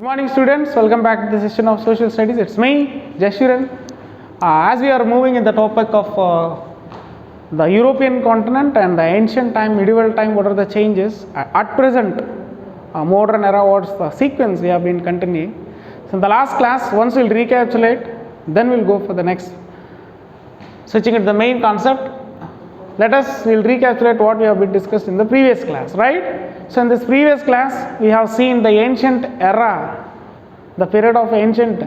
Morning students, welcome back to the session of social studies. It's me, Jashuran. As we are moving in the topic of the European continent and the ancient time, medieval time, what are the changes? At present, modern era, what's the sequence we have been continuing. So in the last class, once we'll recapitulate, then we'll go for the next. Switching at the main concept, we'll recapitulate what we have been discussed in the previous class, right? So in this previous class, we have seen the ancient era, the period of ancient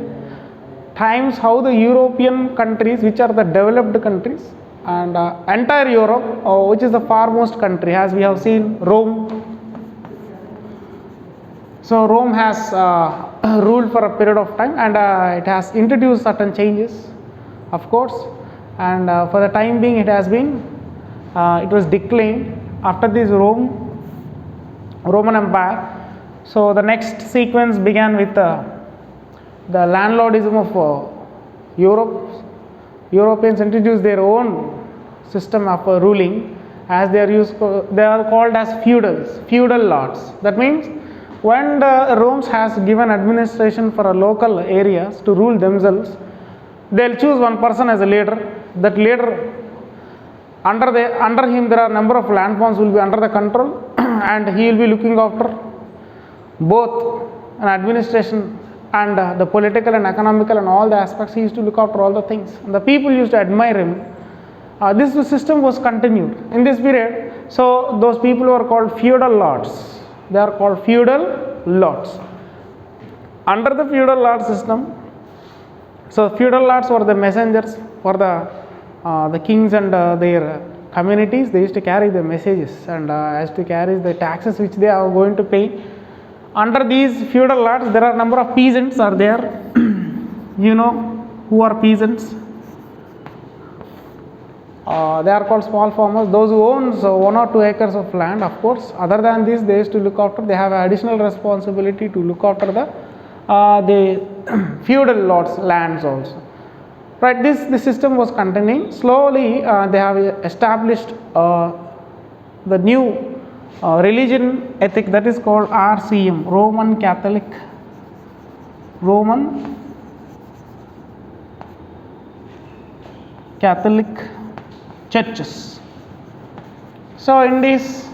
times, how the European countries, which are the developed countries, and entire Europe, which is the foremost country, as we have seen Rome. So Rome has ruled for a period of time, and it has introduced certain changes, of course, and for the time being, it was declined. After this Roman Empire, so the next sequence began with the landlordism of Europe. Europeans introduced their own system of ruling, as they are called as feudal lords. That means when the Rome has given administration for a local areas to rule themselves, they'll choose one person as a leader. That leader, under him there are number of land forms will be under the control, and he will be looking after both an administration and the political and economical and all the aspects. He used to look after all the things, and the people used to admire him. This system was continued in this period. So those people were called feudal lords. They are called feudal lords. Under the feudal lord system, so feudal lords were the messengers for the kings and their communities. They used to carry the messages and as to carry the taxes which they are going to pay. Under these feudal lords, there are number of peasants are there. You know who are peasants? They are called small farmers, those who own 1 or 2 acres of land. Of course, other than this, they used to look after, they have additional responsibility to look after the feudal lords' lands also. Right, this system was continuing. Slowly, they have established the new religion ethic, that is called RCM, Roman Catholic churches. So in this,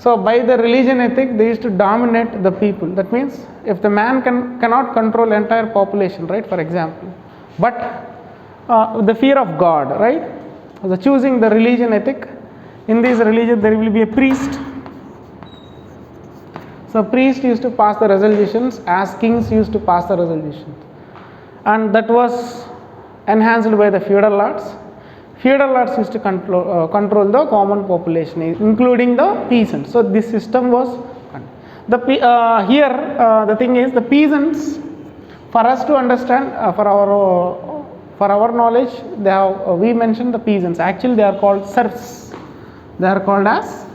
by the religion ethic, they used to dominate the people. That means if the man cannot control entire population, right, for example, but the fear of God, right, the choosing the religion ethic, in this religion there will be a priest. So priest used to pass the resolutions as kings used to pass the resolutions, and that was enhanced by the feudal lords. Feudal lords used to control the common population, including the peasants. So this system was the thing is, the peasants, for us to understand, for our knowledge, we mentioned the peasants. Actually, they are called serfs. They are called as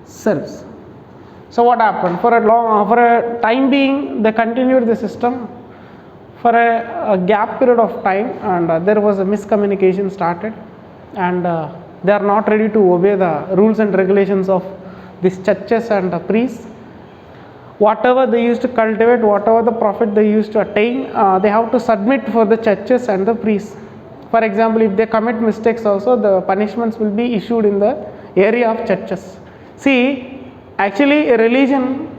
serfs. So what happened? For a time being, they continued the system for a gap period of time, and there was a miscommunication started, and they are not ready to obey the rules and regulations of these churches and the priests. Whatever they used to cultivate, whatever the profit they used to attain, they have to submit for the churches and the priests. For example, if they commit mistakes also, the punishments will be issued in the area of churches. See, actually a religion,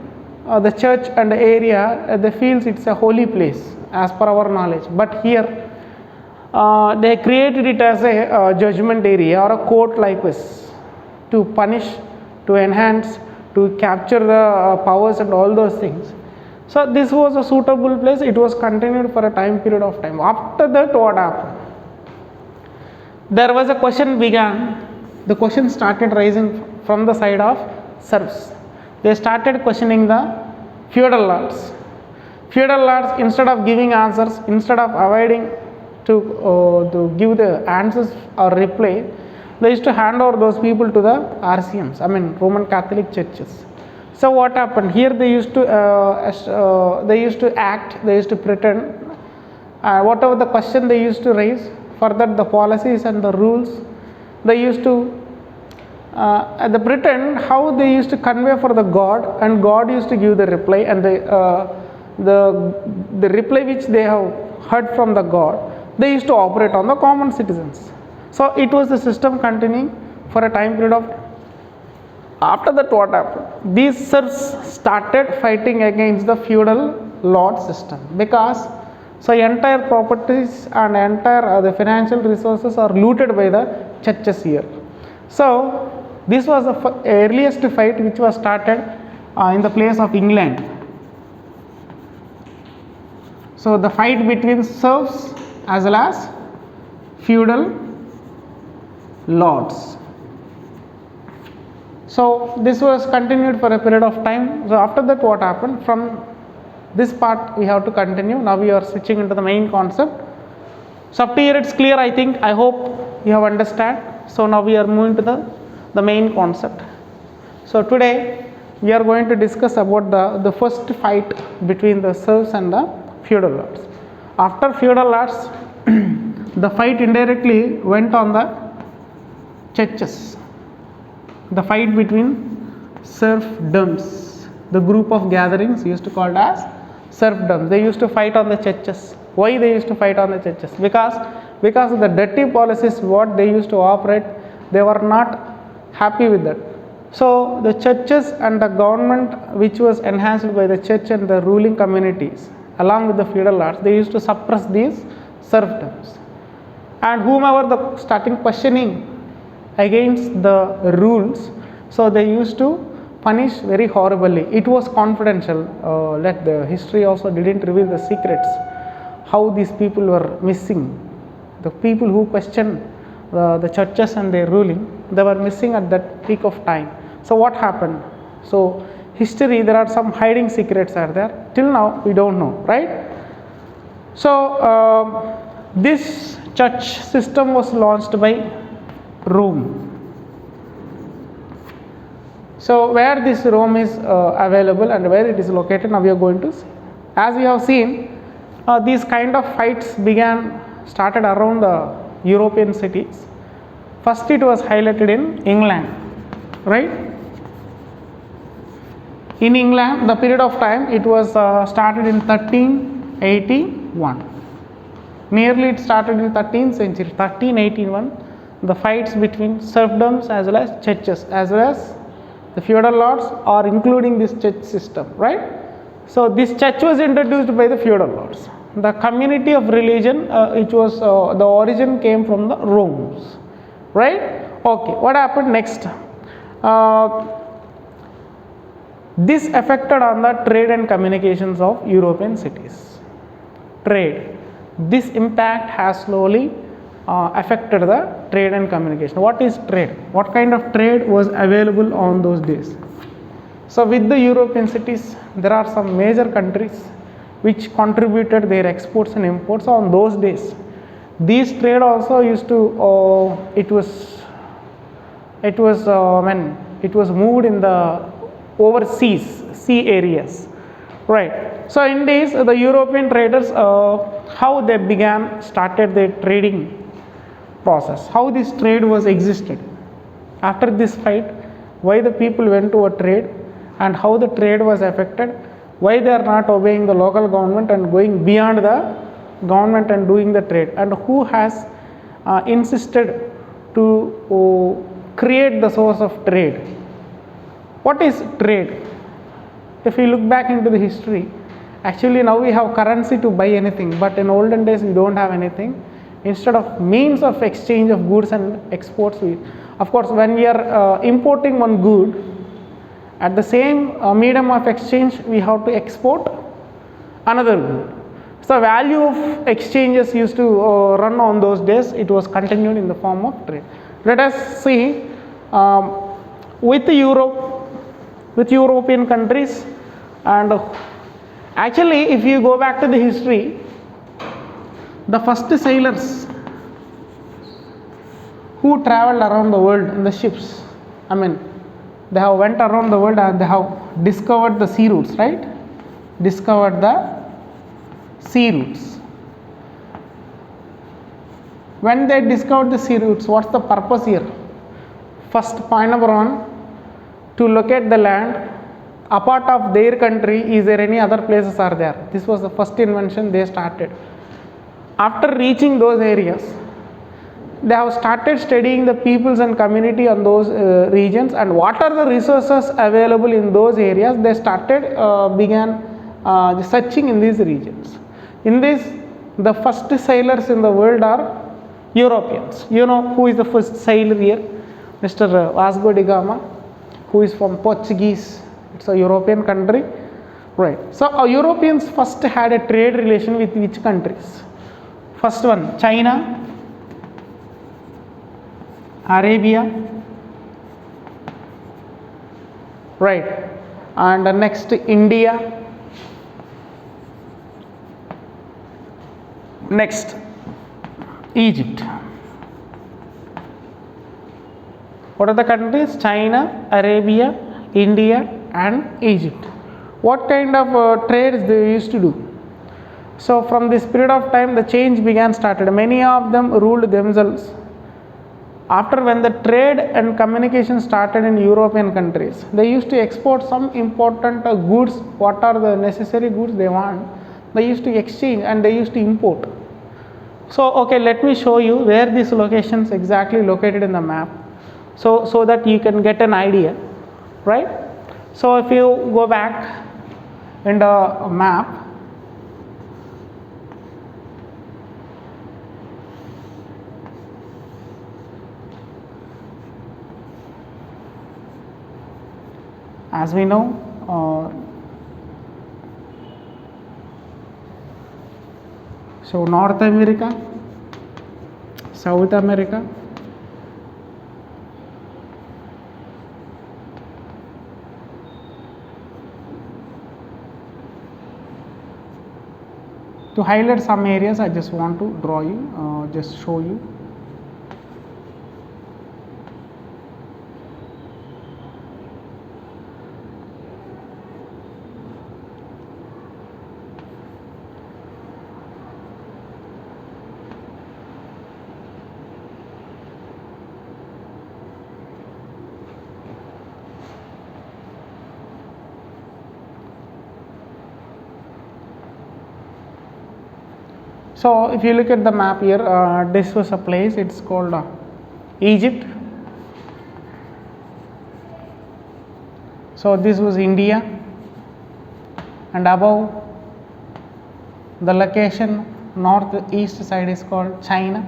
the church and the area, they feels it's a holy place as per our knowledge. But here, they created it as a judgment area or a court like this, to punish, to enhance, to capture the powers and all those things. So this was a suitable place. It was continued for a time period of time. After that, what happened? There was a question began. The question started rising from the side of serfs. They started questioning the feudal lords. Feudal lords, instead of giving answers, instead of avoiding to give the answers or reply, they used to hand over those people to the RCMs, Roman Catholic churches. So what happened? Here they used to act, they used to pretend, whatever the question they used to raise, for that the policies and the rules, they used to the pretend how they used to convey for the God, and God used to give the reply, and the reply which they have heard from the god, they used to operate on the common citizens. So it was the system continuing for a time period of. After that, what happened? These serfs started fighting against the feudal lord system, because so entire properties and entire the financial resources are looted by the churches here. So this was the earliest fight which was started in the place of England. So the fight between serfs as well as feudal lords. So this was continued for a period of time. So after that, what happened? From this part we have to continue. Now we are switching into the main concept. So up to here it's clear, I think. I hope you have understand. So now we are moving to the main concept. So today we are going to discuss about the first fight between the serfs and the feudal lords. After feudal lords, the fight indirectly went on the churches. The fight between serfdoms, the group of gatherings used to called as serfdoms. They used to fight on the churches. Why they used to fight on the churches? Because of the dirty policies what they used to operate, they were not happy with that. So the churches and the government, which was enhanced by the church and the ruling communities along with the feudal lords, they used to suppress these serfdoms. And whomever the starting questioning against the rules, so they used to punish very horribly. It was confidential. Let the history also didn't reveal the secrets how these people were missing. The people who questioned the churches and their ruling, they were missing at that peak of time. So what happened? So history, there are some hiding secrets are there. Till now we don't know, right? So this church system was launched by Rome. So where this Rome is available and where it is located, now we are going to see. As we have seen, these kind of fights started around the European cities. First it was highlighted in England, right? In England, the period of time, it was started in 1381. Nearly it started in 13th century, 1381. The fights between serfdoms as well as churches as well as the feudal lords are including this church system, right? So this church was introduced by the feudal lords. The community of religion, it was the origin came from the Romans, right? Okay, what happened next? This affected on the trade and communications of European cities. Trade. This impact has slowly affected the trade and communication. What is trade? What kind of trade was available on those days? So with the European cities, there are some major countries which contributed their exports and imports on those days. These trade also used to, it was moved in the overseas sea areas, right? So in these, the European traders, how they started their trading process, how this trade was existed. After this fight, why the people went to a trade and how the trade was affected, why they are not obeying the local government and going beyond the government and doing the trade, and who has insisted to create the source of trade. What is trade? If we look back into the history, actually now we have currency to buy anything, but in olden days we don't have anything. Instead of means of exchange of goods and exports, of course when we are importing one good, at the same medium of exchange we have to export another good. So value of exchanges used to run on those days. It was continued in the form of trade. Let us see with Europe, with European countries, and actually if you go back to the history, the first sailors who traveled around the world in the ships, they have went around the world and they have discovered the sea routes, right? Discovered the sea routes. When they discovered the sea routes, what's the purpose here? First, point number one, to locate the land apart of their country, is there any other places are there? This was the first invention they started. After reaching those areas, they have started studying the peoples and community on those regions, and what are the resources available in those areas. They started began searching in these regions. In this, the first sailors in the world are Europeans. You know who is the first sailor here? Mr. Vasco da Gama, who is from Portuguese. It's a European country, right? So Europeans first had a trade relation with which countries? First one, China, Arabia, right? And next, India. Next, Egypt. What are the countries? China, Arabia, India and Egypt. What kind of trades they used to do? So from this period of time, the change began started. Many of them ruled themselves. After, when the trade and communication started in European countries, they used to export some important goods. What are the necessary goods they want? They used to exchange and they used to import. So okay, let me show you where these locations exactly located in the map, so that you can get an idea, right? So if you go back in the map, as we know, so North America, South America, to highlight some areas, I just want to draw you, just show you. So if you look at the map here, this was a place, it's called Egypt. So this was India, and above the location northeast side is called China.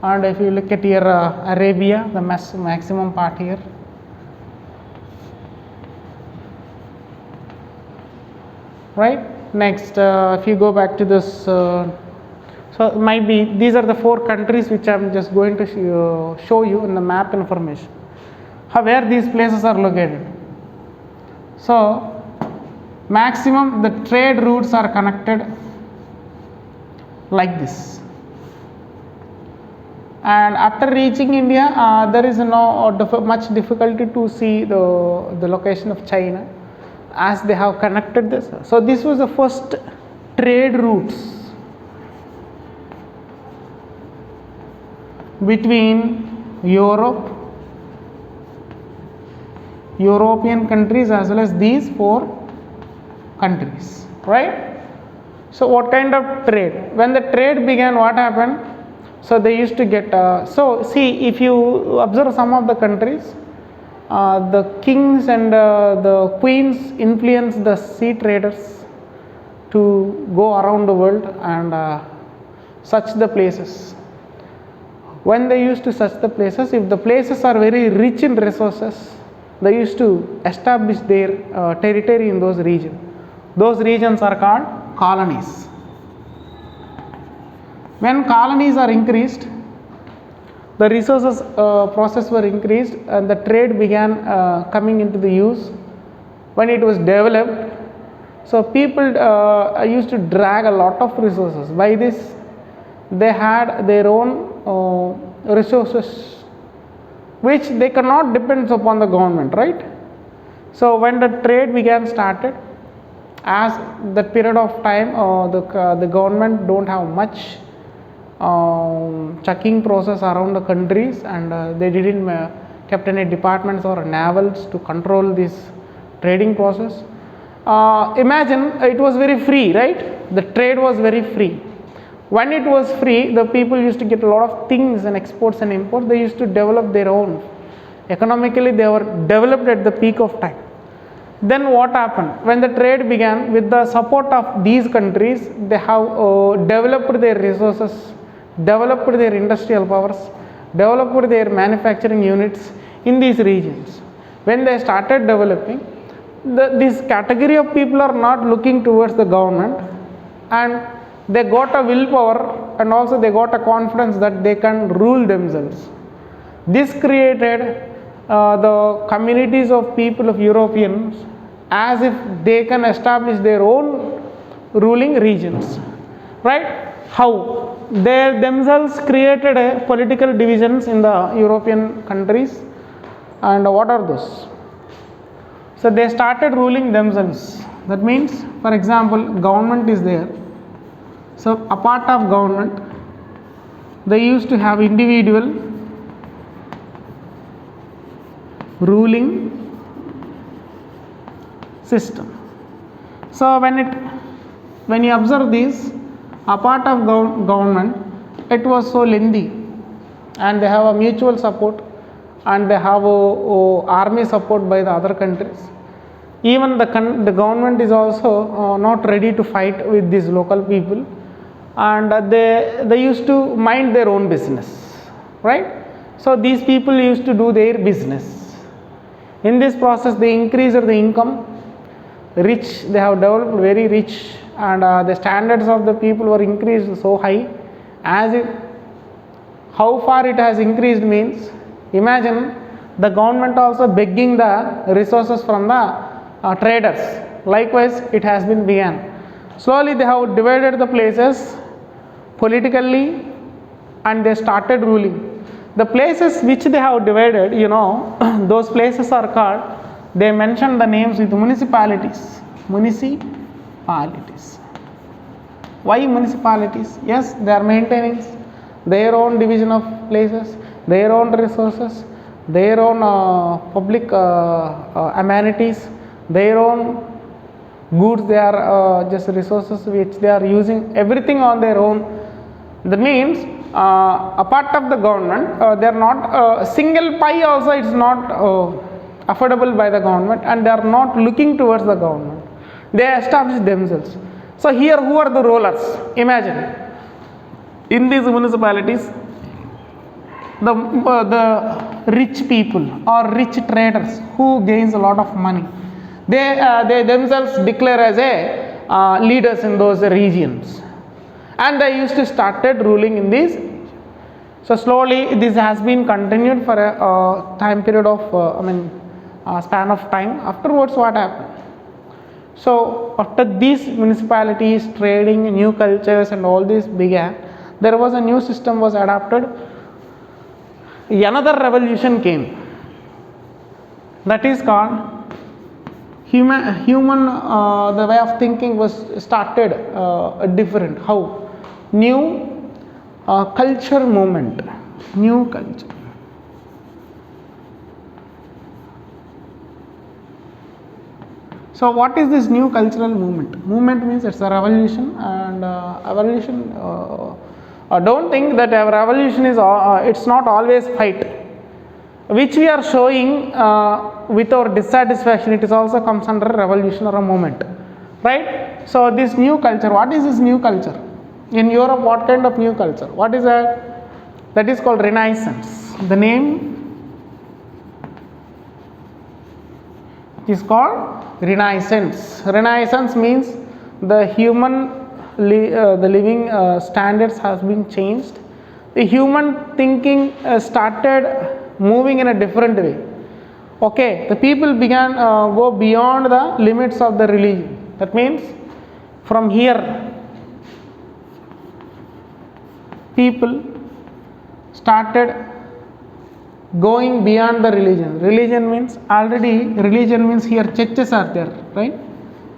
And if you look at here, Arabia, the maximum part here. Right? Next, if you go back to this, so it might be these are the 4 countries which I am just going to show you in the map information, where these places are located. So maximum the trade routes are connected like this, and after reaching India, there is no much difficulty to see the location of China, as they have connected this. So this was the first trade routes between Europe, European countries, as well as these 4 countries, right? So what kind of trade? When the trade began, what happened? So they used to get, so see, if you observe some of the countries, the kings and the queens influenced the sea traders to go around the world and search the places. When they used to search the places, if the places are very rich in resources, they used to establish their territory in those regions. Those regions are called colonies. When colonies are increased, the resources process were increased and the trade began coming into the use. When it was developed, so people used to drag a lot of resources. By this, they had their own resources which they cannot depend upon the government, right? So when the trade began started, as that period of time, the government don't have much checking process around the countries, and they didn't kept any departments or navals to control this trading process. Imagine it was very free, right? The trade was very free. When it was free, the people used to get a lot of things and exports and imports. They used to develop their own. Economically, they were developed at the peak of time. Then what happened? When the trade began, with the support of these countries, they have developed their resources, developed their industrial powers, developed their manufacturing units in these regions. When they started developing, this category of people are not looking towards the government, and they got a willpower, and also they got a confidence that they can rule themselves. This created the communities of people of Europeans as if they can establish their own ruling regions, right? How? They themselves created a political divisions in the European countries, and what are those? So they started ruling themselves. That means, for example, government is there. So a part of government, they used to have individual ruling system. So when you observe this, a part of government, it was so lengthy, and they have a mutual support, and they have a army support by the other countries. Even the government is also not ready to fight with these local people, and they used to mind their own business, right? So these people used to do their business. In this process, they increased the income. Rich, they have developed very rich, and the standards of the people were increased so high. As if how far it has increased means, imagine the government also begging the resources from the traders. Likewise, it has been began. Slowly, they have divided the places politically, and they started ruling. The places which they have divided, those places are called, they mention the names with municipalities. Municipalities. Why municipalities? Yes, they are maintaining their own division of places, their own resources, their own public amenities, their own goods, they are just resources which they are using, everything on their own. That means a part of the government, they are not single pie also, it's not affordable by the government, and they are not looking towards the government. They establish themselves. So here, who are the rulers? Imagine in these municipalities, the rich people or rich traders who gains a lot of money, they themselves declare as a leaders in those regions, and they used to started ruling in these. So slowly this has been continued for a time period of span of time. Afterwards, what happened? So after these municipalities, trading, new cultures and all this began, there was a new system was adopted. Another revolution came, that is called human the way of thinking was started different. How? New culture movement, new culture. So what is this new cultural movement? Movement means it's a revolution, and evolution. Don't think that a revolution is it's not always fight, which we are showing with our dissatisfaction. It is also comes under revolution or a movement, right? So this new culture, what is this new culture? In Europe, what kind of new culture? What is that? That is called Renaissance. The name is called Renaissance. Renaissance means the human the living standards has been changed. The human thinking started moving in a different way. Okay, the people began go beyond the limits of the religion. That means from here people started going beyond the religion. Religion means here churches are there, right?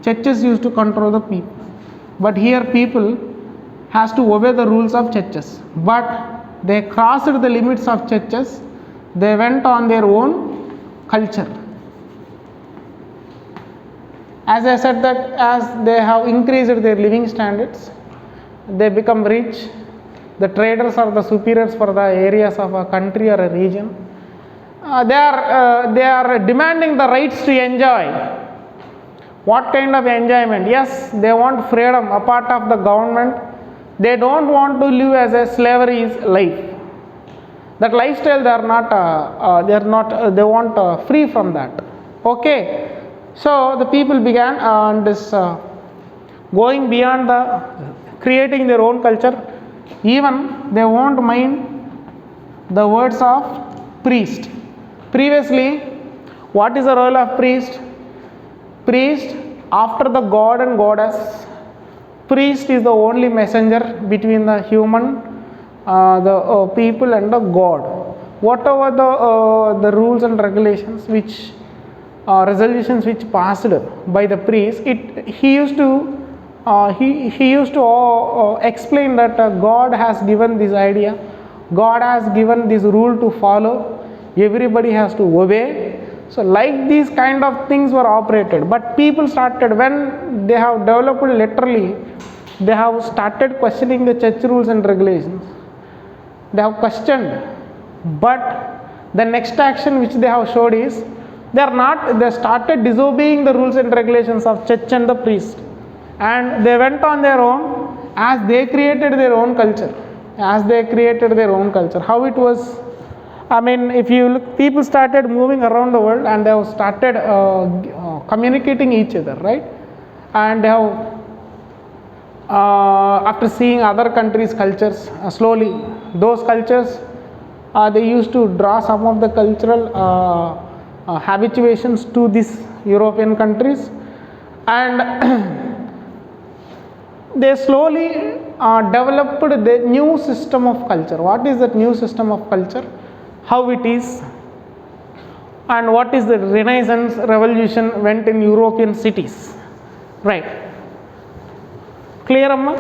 Churches used to control the people, but here people has to obey the rules of churches, but they crossed the limits of churches they went on their own culture. As I said that as they have increased their living standards, they become rich. The traders are the superiors for the areas of a country or a region. They are demanding the rights to enjoy. What kind of enjoyment? Yes, they want freedom apart of the government. They don't want to live as a slavery life. That lifestyle they want free from that. Okay, so the people began going beyond the creating their own culture. Even they won't mind the words of priest. Previously, what is the role of priest? Priest, after the god and goddess, priest is the only messenger between the human, the people and the god. Whatever the rules and regulations which resolutions which passed by the priest, he used to explain that God has given this idea, God has given this rule to follow, everybody has to obey. So like these kind of things were operated, but people started, when they have developed literally, they have started questioning the church rules and regulations. They have questioned, but the next action which they have showed is they started disobeying the rules and regulations of church and the priest, and they went on their own as they created their own culture. How it was, I mean, if you look, people started moving around the world and they have started communicating each other, right? And they have after seeing other countries' cultures, slowly those cultures they used to draw some of the cultural habituations to these European countries, and they slowly developed the new system of culture. What is that new system of culture? How it is, and what is the Renaissance revolution went in European cities, right? Clear, Amma?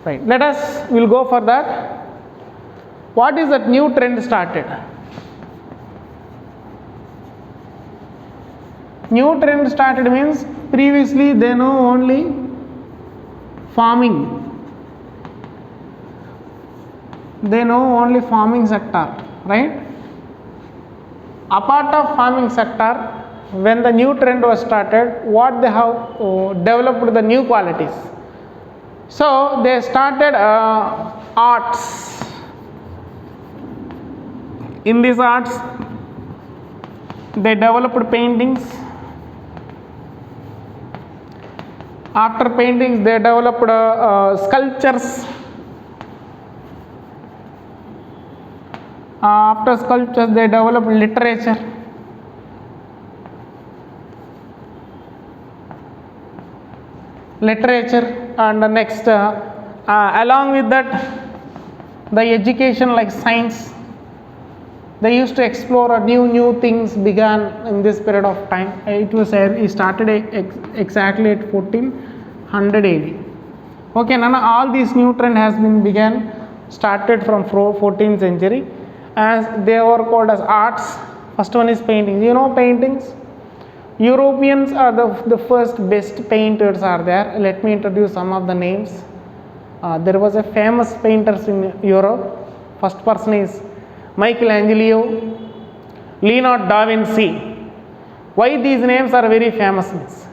Right. We'll go for that. What is that new trend started? New trend started means previously they know only farming. They know only farming sector, right? Apart of farming sector, when the new trend was started, what they have developed the new qualities. So they started arts. In these arts, they developed paintings. After paintings, they developed sculptures. After sculptures, they developed literature. And the next, along with that, the education like science. They used to explore new things began in this period of time. It started exactly at 1400 AD. Okay, Nana, all these new trend has been started from 14th century, as they were called as arts. First one is painting. You know paintings? Europeans are the first best painters are there. Let me introduce some of the names. There was a famous painters in Europe. First person is Michelangelo, Leonardo da Vinci. Why these names are very famous means?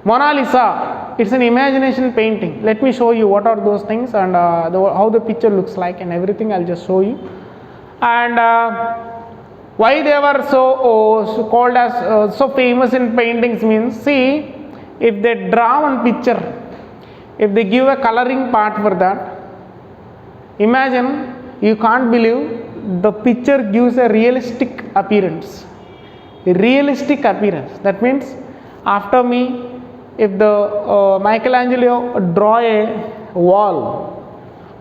Mona Lisa, it's an imagination painting. Let me show you what are those things and how the picture looks like and everything. I'll just show you. And why they were so called as so famous in paintings means, see, if they draw one picture, if they give a coloring part for that, imagine, you can't believe, the picture gives a realistic appearance. That means after me, if the Michelangelo draw a wall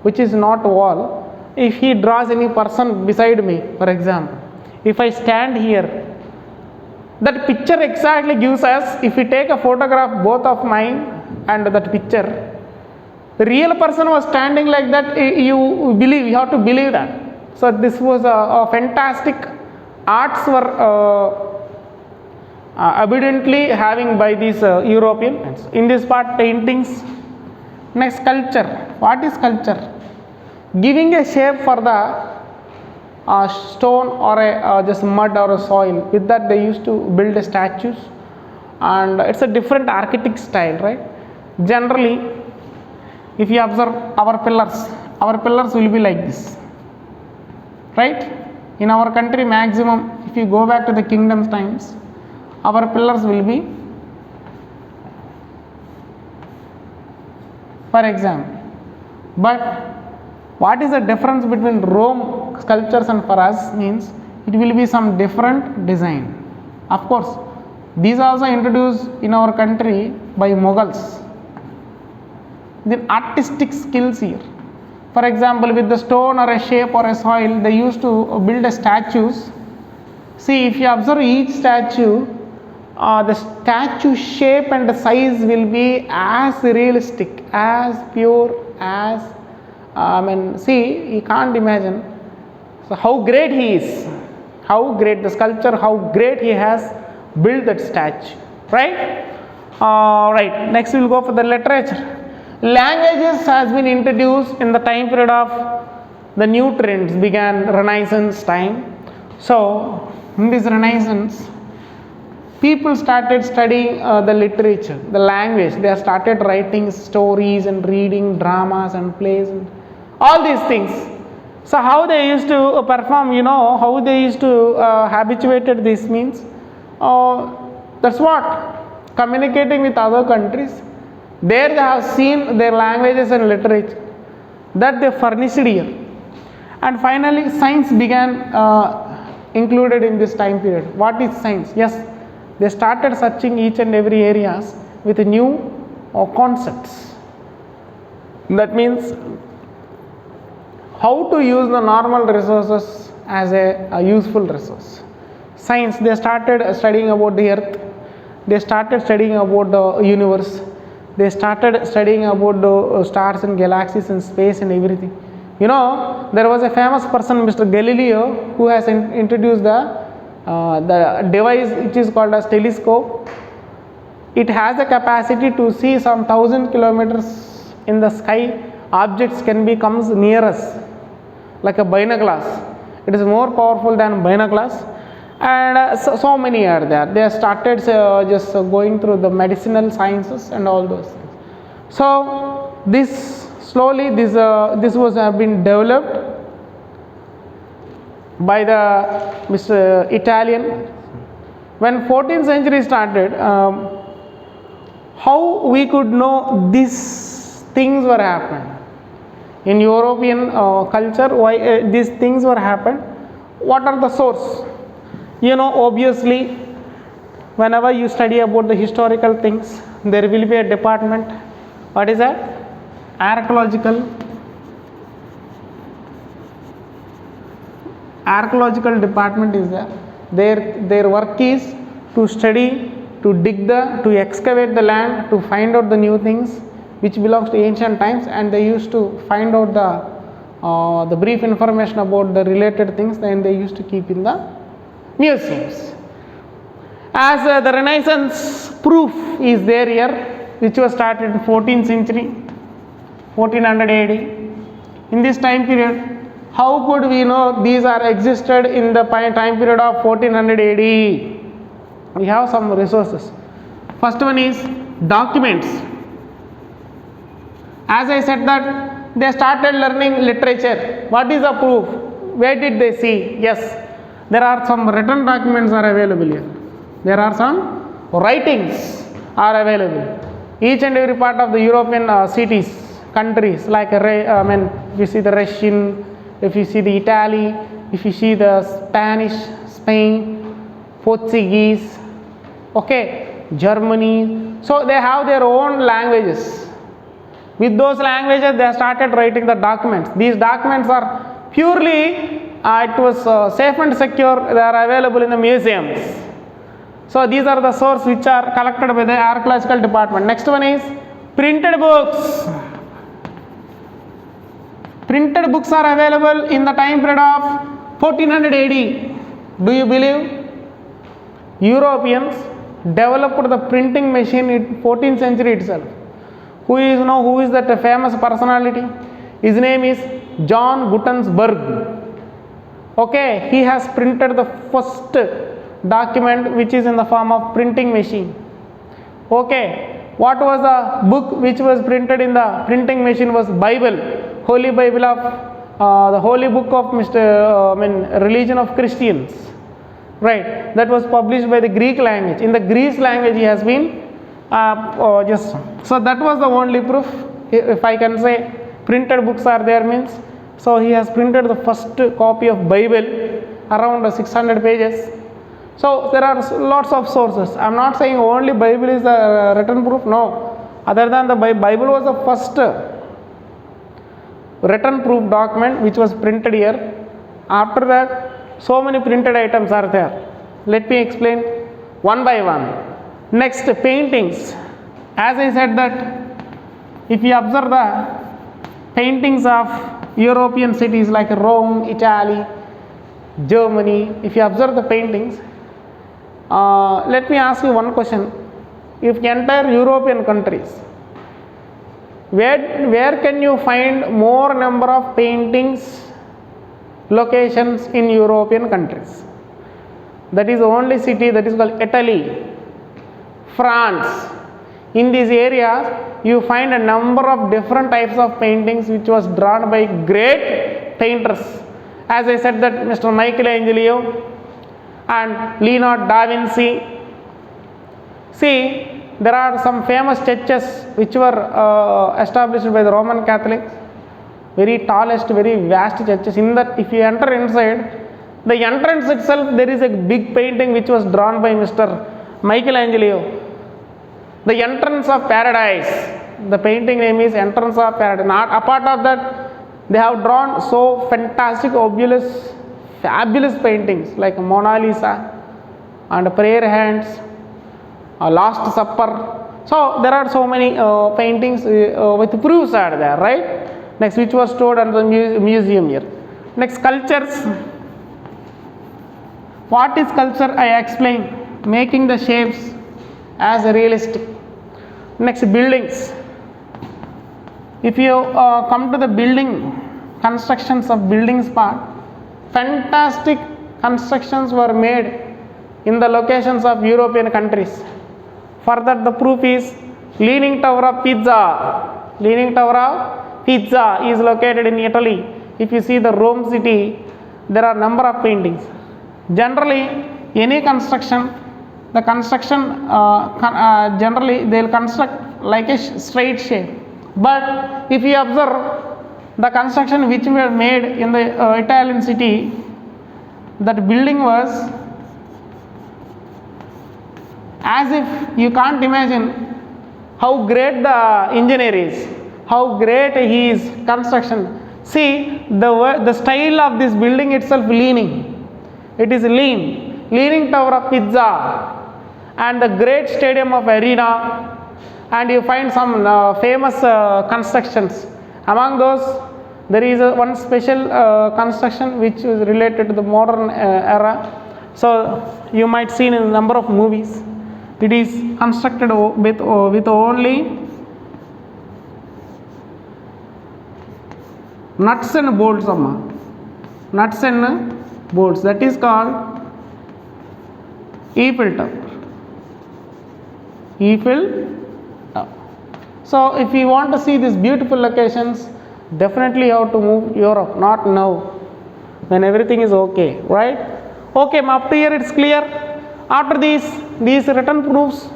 which is not a wall, if he draws any person beside me, for example, if I stand here, that picture exactly gives us, if we take a photograph both of mine and that picture, the real person was standing like that, you have to believe that. So this was a fantastic arts were evidently having by these Europeans. In this part, paintings. Next, sculpture. What is sculpture? Giving a shape for the stone or a just mud or a soil. With that, they used to build a statues, and it's a different architect style, right? Generally, if you observe our pillars will be like this, right? In our country, maximum, if you go back to the kingdom's times, our pillars will be, for example. But what is the difference between Rome sculptures and for us means it will be some different design. Of course, these are also introduced in our country by Mughals. The artistic skills here. For example, with the stone or a shape or a soil, they used to build a statues. See, if you observe each statue, the statue shape and the size will be as realistic, as pure, as see, you can't imagine. So how great he is, how great the sculpture, how great he has built that statue, right? Right. Next, we will go for the literature. Languages has been introduced in the time period of the new trends began Renaissance time. So in this Renaissance, people started studying the literature, the language. They started writing stories and reading dramas and plays and all these things. So how they used to perform, how they used to habituated this means, that's what, communicating with other countries. There they have seen their languages and literature that they furnished here. And finally, science began included in this time period. What is science? Yes, they started searching each and every areas with new concepts. That means how to use the normal resources as a useful resource. Science, they started studying about the earth, they started studying about the universe, they started studying about the stars and galaxies and space and everything. There was a famous person, Mr. Galileo, who has introduced the device which is called as telescope. It has a capacity to see some 1,000 kilometers in the sky. Objects can be comes near us like a binoculars. It is more powerful than binoculars, and so many are there. They started just going through the medicinal sciences and all those things. So this slowly this was been developed by the Mr. Italian. When 14th century started, how we could know these things were happened in European culture, why these things were happened, what are the source? Obviously, whenever you study about the historical things, there will be a department. What is that? Archaeological department is there. Their work is to study, to dig to excavate the land, to find out the new things which belongs to ancient times, and they used to find out the brief information about the related things, then they used to keep in the museums. As the Renaissance proof is there here, which was started in 14th century, 1400 AD. In this time period, how could we know these are existed in the time period of 1400 AD? We have some resources. First one is documents. As I said that they started learning literature. What is the proof? Where did they see? Yes, there are some written documents are available here. There are some writings are available. Each and every part of the European cities, countries, like if you see the Russian, if you see the Italy, if you see the Spanish, Spain, Portuguese, Germany. So they have their own languages. With those languages, they started writing the documents. These documents are purely, it was safe and secure. They are available in the museums. So these are the sources which are collected by the archaeological department. Next one is printed books. printed books are available in the time period of 1400 AD. Do you believe? Europeans developed the printing machine in 14th century itself. Who is that famous personality? His name is John Gutenberg. Okay, he has printed the first document which is in the form of printing machine. Okay, what was the book which was printed in the printing machine? Was Bible, Holy Bible of the Holy Book of religion of Christians, right? That was published by the Greek language. In the Greek language, he has been so that was the only proof. If I can say printed books are there means, so he has printed the first copy of Bible around 600 pages. So there are lots of sources. I am not saying only Bible is the written proof. No, other than the Bible was the first written proof document which was printed here. After that, so many printed items are there. Let me explain one by one. Next, paintings. As I said that if you observe the paintings of European cities like Rome, Italy, Germany, if you observe the paintings, let me ask you one question. If entire European countries, where can you find more number of paintings locations in European countries? That is the only city that is called Italy, France. In these areas you find a number of different types of paintings which was drawn by great painters. As I said that Mr. Michelangelo and Leonardo da Vinci. See, there are some famous churches which were established by the Roman Catholics, very tallest, very vast churches. In that, if you enter inside, the entrance itself there is a big painting which was drawn by Mr. Michelangelo. The entrance of paradise, the painting name is Entrance of Paradise. Not apart of that, they have drawn so fantastic, fabulous paintings like Mona Lisa and Prayer Hands, Last Supper. So there are so many paintings with proofs are there, right? Next, which was stored under the museum here. Next, sculptures. What is sculpture? I explained, making the shapes as realistic. Next, buildings. If you come to the building constructions of buildings part, fantastic constructions were made in the locations of European countries. Further, the proof is Leaning Tower of Pisa. Leaning Tower of Pisa is located in Italy. If you see the Rome city, there are number of paintings. Generally, any construction, the construction generally they will construct like a straight shape. But if you observe the construction which were made in the Italian city, that building was as if you can't imagine how great the engineer is, how great his construction. See, the style of this building itself leaning. It is leaning tower of Pisa and the great stadium of Arena, and you find some famous constructions. Among those, there is one special construction which is related to the modern era. So you might see in a number of movies. It is constructed with only nuts and bolts, nuts and bolts. That is called Eiffel Tower. Eiffel Tower. So if you want to see these beautiful locations, definitely you have to move Europe, not now, when everything is okay, right? Okay, up to here it's clear. After these written proofs,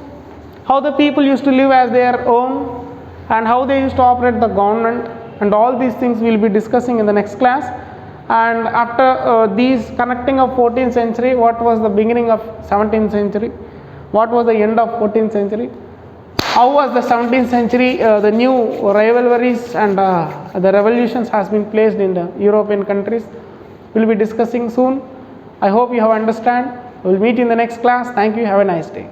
how the people used to live as their own and how they used to operate the government, and all these things we will be discussing in the next class. And after these connecting of 14th century, what was the beginning of 17th century, what was the end of 14th century, how was the 17th century, the new rivalries and the revolutions has been placed in the European countries, we will be discussing soon. I hope you have understand. We will meet in the next class. Thank you. Have a nice day.